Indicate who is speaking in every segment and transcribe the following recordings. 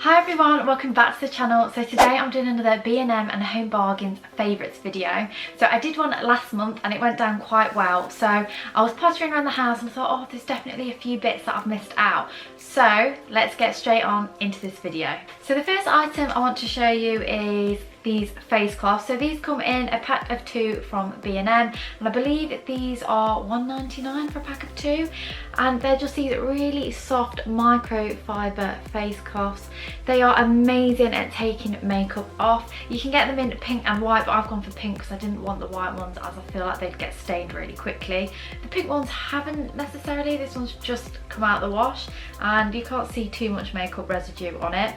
Speaker 1: Hi everyone, welcome back to the channel. So today I'm doing another B&M and Home Bargains favourites video. So I did one last month and it went down quite well. So I was pottering around the house and I thought, oh, there's definitely a few bits that I've missed out. So let's get straight on into this video. So the first item I want to show you is these face cloths. So these come in a pack of 2 from B&M and I believe these are £1.99 for a pack of 2, and they're just these really soft microfiber face cloths. They are amazing at taking makeup off. You can get them in pink and white, but I've gone for pink because I didn't want the white ones as I feel like they'd get stained really quickly. The pink ones haven't necessarily, this one's just come out of the wash and you can't see too much makeup residue on it.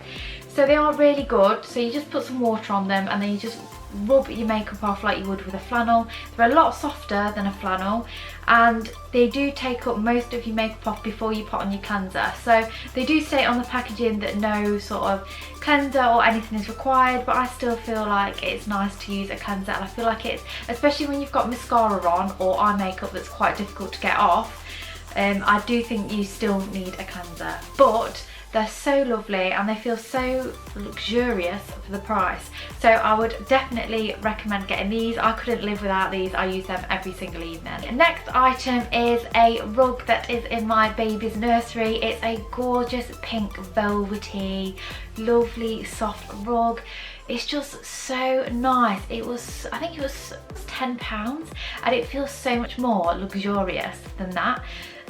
Speaker 1: So they are really good. So you just put some water on them and then you just rub your makeup off like you would with a flannel. They're a lot softer than a flannel and they do take up most of your makeup off before you put on your cleanser. So they do state on the packaging that no sort of cleanser or anything is required, but I still feel like it's nice to use a cleanser, and I feel like it's, especially when you've got mascara on or eye makeup that's quite difficult to get off, I do think you still need a cleanser. But they're so lovely and they feel so luxurious for the price. So I would definitely recommend getting these. I couldn't live without these. I use them every single evening. The next item is a rug that is in my baby's nursery. It's a gorgeous pink velvety, lovely soft rug. It's just so nice. It was, I think it was £10 and it feels so much more luxurious than that.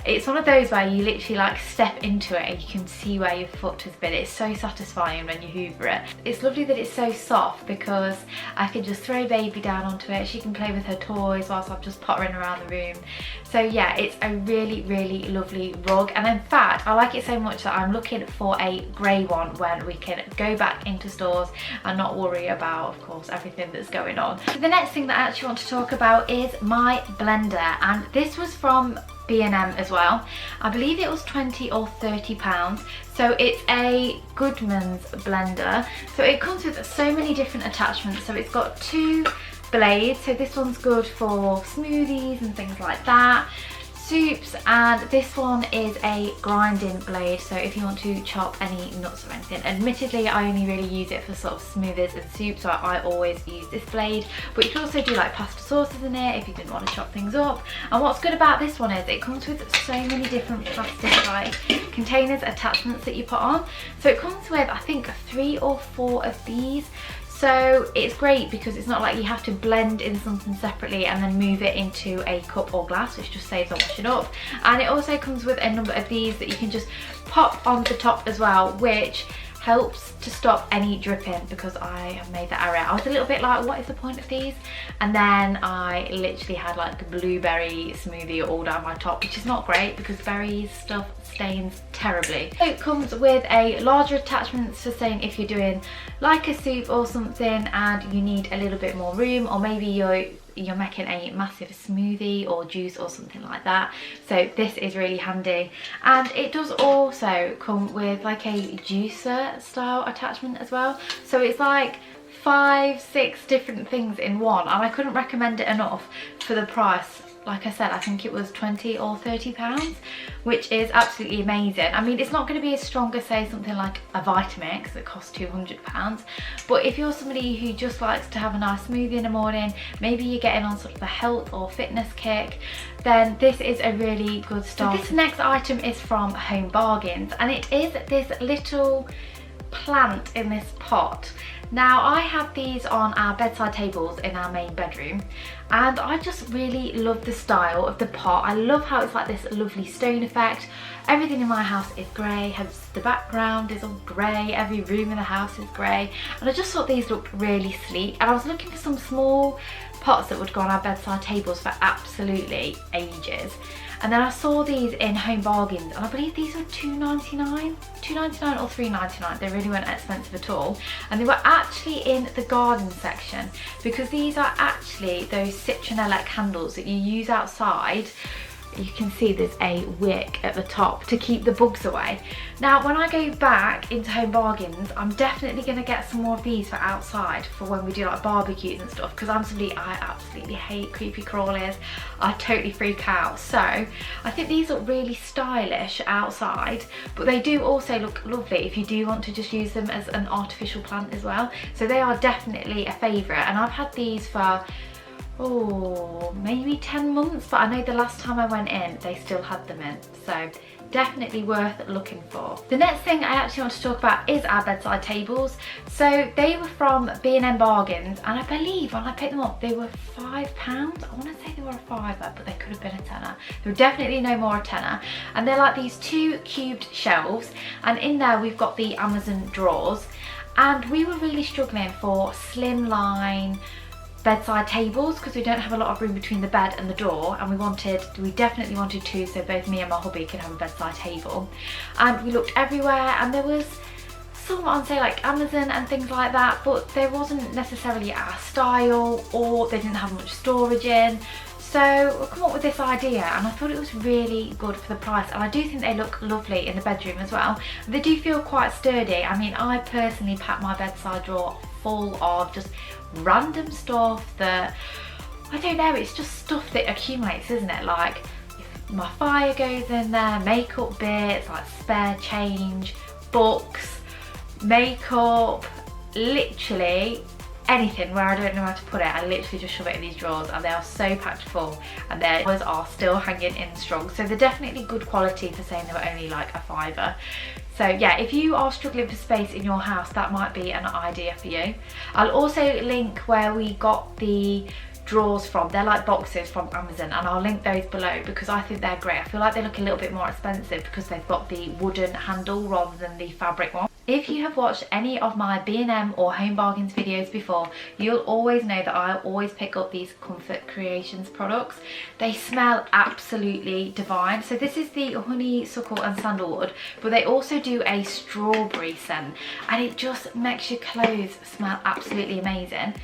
Speaker 1: It's one of those where you literally like step into it and you can see where your foot has been. It's so satisfying when you hoover it. It's lovely that it's so soft because I can just throw baby down onto it. She can play with her toys whilst I'm just pottering around the room. So yeah, it's a really, really lovely rug. And in fact, I like it so much that I'm looking for a grey one when we can go back into stores and not worry about, of course, everything that's going on. So the next thing that I actually want to talk about is my blender. And this was from B&M as well. I believe it was £20 or £30. So it's a Goodman's blender. So it comes with so many different attachments. So it's got 2 blades. So this one's good for smoothies and things like that, soups, and this one is a grinding blade, so if you want to chop any nuts or anything. Admittedly, I only really use it for sort of smoothies and soup, so I always use this blade, but you can also do like pasta sauces in it if you didn't want to chop things up. And what's good about this one is it comes with so many different plastic like containers, attachments that you put on. So it comes with, I think, 3 or 4 of these. So it's great because it's not like you have to blend in something separately and then move it into a cup or glass, which just saves on washing up. And it also comes with a number of these that you can just pop on the top as well, which helps to stop any dripping, because I have made that error. I was a little bit like, what is the point of these? And then I literally had like a blueberry smoothie all down my top, which is not great because berries stuff stains terribly. So it comes with a larger attachment for saying if you're doing like a soup or something and you need a little bit more room, or maybe you're making a massive smoothie or juice or something like that. So this is really handy. And it does also come with like a juicer style attachment as well. So it's like 5, 6 different things in one, and I couldn't recommend it enough for the price. Like I said, I think it was £20 or £30, which is absolutely amazing. I mean, it's not going to be as strong as, say, something like a Vitamix that costs £200. But if you're somebody who just likes to have a nice smoothie in the morning, maybe you're getting on sort of a health or fitness kick, then this is a really good start. So this next item is from Home Bargains, and it is this little plant in this pot. Now, I have these on our bedside tables in our main bedroom, and I just really love the style of the pot. I love how it's like this lovely stone effect. Everything in my house is grey, hence the background is all grey, every room in the house is grey, and I just thought these looked really sleek. And I was looking for some small pots that would go on our bedside tables for absolutely ages. And then I saw these in Home Bargains, and I believe these were £2.99 or £3.99. They really weren't expensive at all. And they were actually in the garden section, because these are actually those citronella candles that you use outside you can see there's a wick at the top to keep the bugs away. Now when I go back into Home Bargains, I'm definitely going to get some more of these for outside for when we do like barbecues and stuff, because I absolutely hate creepy crawlies. I totally freak out. So I think these look really stylish outside, but they do also look lovely if you do want to just use them as an artificial plant as well. So they are definitely a favourite, and I've had these for maybe 10 months, but I know the last time I went in they still had them in, so definitely worth looking for. The next thing I actually want to talk about is our bedside tables. So they were from B&M Bargains, and I believe when I picked them up they were £5. I want to say they were a fiver, but they could have been a tenner. They were definitely no more a tenner, and they're like these 2 cubed shelves, and in there we've got the Amazon drawers, and we were really struggling for slimline bedside tables because we don't have a lot of room between the bed and the door, and we definitely wanted 2 so both me and my hubby could have a bedside table. And we looked everywhere, and there was some on say like Amazon and things like that, but there wasn't necessarily our style, or they didn't have much storage in. So we've come up with this idea, and I thought it was really good for the price, and I do think they look lovely in the bedroom as well. They do feel quite sturdy. I mean, I personally pack my bedside drawer full of just random stuff that, I don't know, it's just stuff that accumulates, isn't it? Like if my fire goes in there, makeup bits, like spare change, books, makeup, literally anything where I don't know how to put it, I literally just shove it in these drawers, and they are so packed full, and their colours are still hanging in strong. So they're definitely good quality for saying they were only like a fiver. So yeah, if you are struggling for space in your house, that might be an idea for you. I'll also link where we got the drawers from. They're like boxes from Amazon, and I'll link those below because I think they're great. I feel like they look a little bit more expensive because they've got the wooden handle rather than the fabric one. If you have watched any of my B&M or Home Bargains videos before, you'll always know that I always pick up these Comfort Creations products. They smell absolutely divine. So this is the honeysuckle and sandalwood, but they also do a strawberry scent, and it just makes your clothes smell absolutely amazing.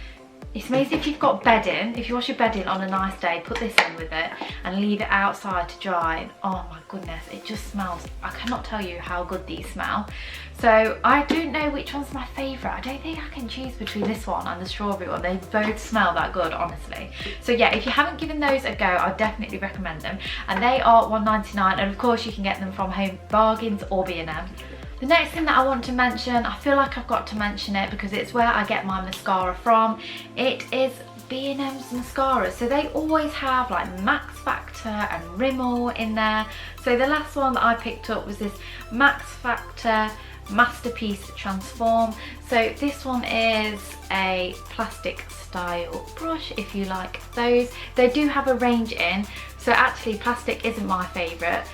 Speaker 1: It's amazing if you've got bedding. If you wash your bedding on a nice day, put this in with it and leave it outside to dry. And oh my goodness, it just smells. I cannot tell you how good these smell. So I don't know which one's my favourite. I don't think I can choose between this one and the strawberry one. They both smell that good, honestly. So yeah, if you haven't given those a go, I definitely recommend them. And they are £1.99, and of course you can get them from Home Bargains or B&M. The next thing that I want to mention, I feel like I've got to mention it because it's where I get my mascara from. It is B&M's mascara. So they always have like Max Factor and Rimmel in there. So the last one that I picked up was this Max Factor Masterpiece Transform. So this one is a plastic style brush if you like those. They do have a range in, so actually plastic isn't my favourite.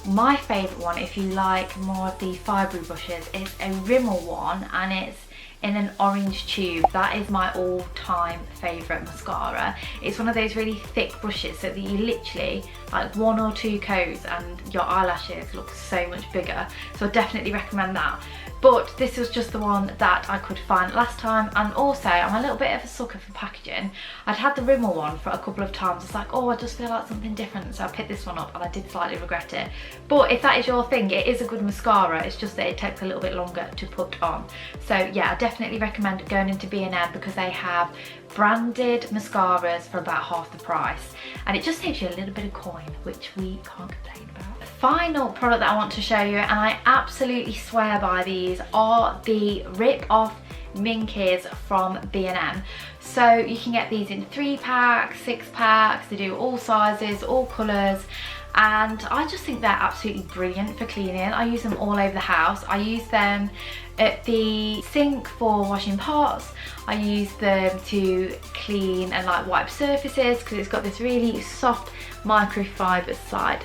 Speaker 1: My favourite one, if you like more of the fibre brushes, is a Rimmel one, and it's in an orange tube. That is my all-time favourite mascara. It's one of those really thick brushes so that you literally, like 1 or 2 coats and your eyelashes look so much bigger. So I definitely recommend that. But this was just the one that I could find last time, and also I'm a little bit of a sucker for packaging. I'd had the Rimmel one for a couple of times. It's like, oh, I just feel like something different, so I picked this one up, and I did slightly regret it. But if that is your thing, it is a good mascara. It's just that it takes a little bit longer to put on. So yeah, I definitely recommend going into B&M because they have branded mascaras for about half the price, and it just saves you a little bit of coin, which we can't complain about. The final product that I want to show you, and I absolutely swear by these, are the rip-off Minkies from B&M. So you can get these in 3-packs, 6-packs, they do all sizes, all colours, and I just think they're absolutely brilliant for cleaning. I use them all over the house. I use them at the sink for washing pots. I use them to clean and like wipe surfaces because it's got this really soft microfiber side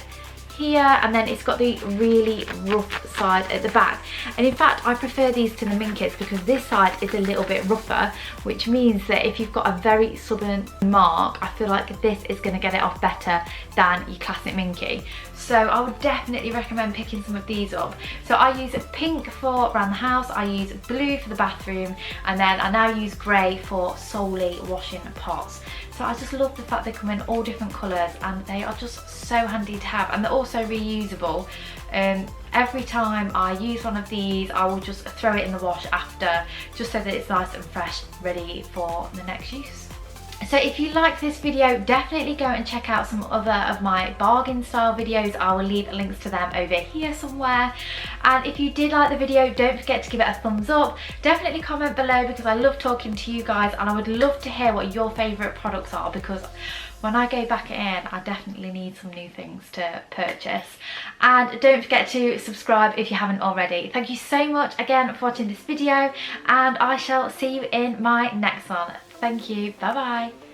Speaker 1: here, and then it's got the really rough side at the back. And in fact, I prefer these to the Minkits because this side is a little bit rougher, which means that if you've got a very southern mark, I feel like this is going to get it off better than your classic Minky. So I would definitely recommend picking some of these up. So I use pink for around the house, I use blue for the bathroom, and then I now use grey for solely washing pots. So I just love the fact they come in all different colours, and they are just so handy to have, and they're also reusable. Every time I use one of these, I will just throw it in the wash after, just so that it's nice and fresh, ready for the next use. So if you like this video, definitely go and check out some other of my bargain style videos. I will leave links to them over here somewhere. And if you did like the video, don't forget to give it a thumbs up. Definitely comment below because I love talking to you guys, and I would love to hear what your favourite products are, because when I go back in, I definitely need some new things to purchase. And don't forget to subscribe if you haven't already. Thank you so much again for watching this video, and I shall see you in my next one. Thank you. Bye bye.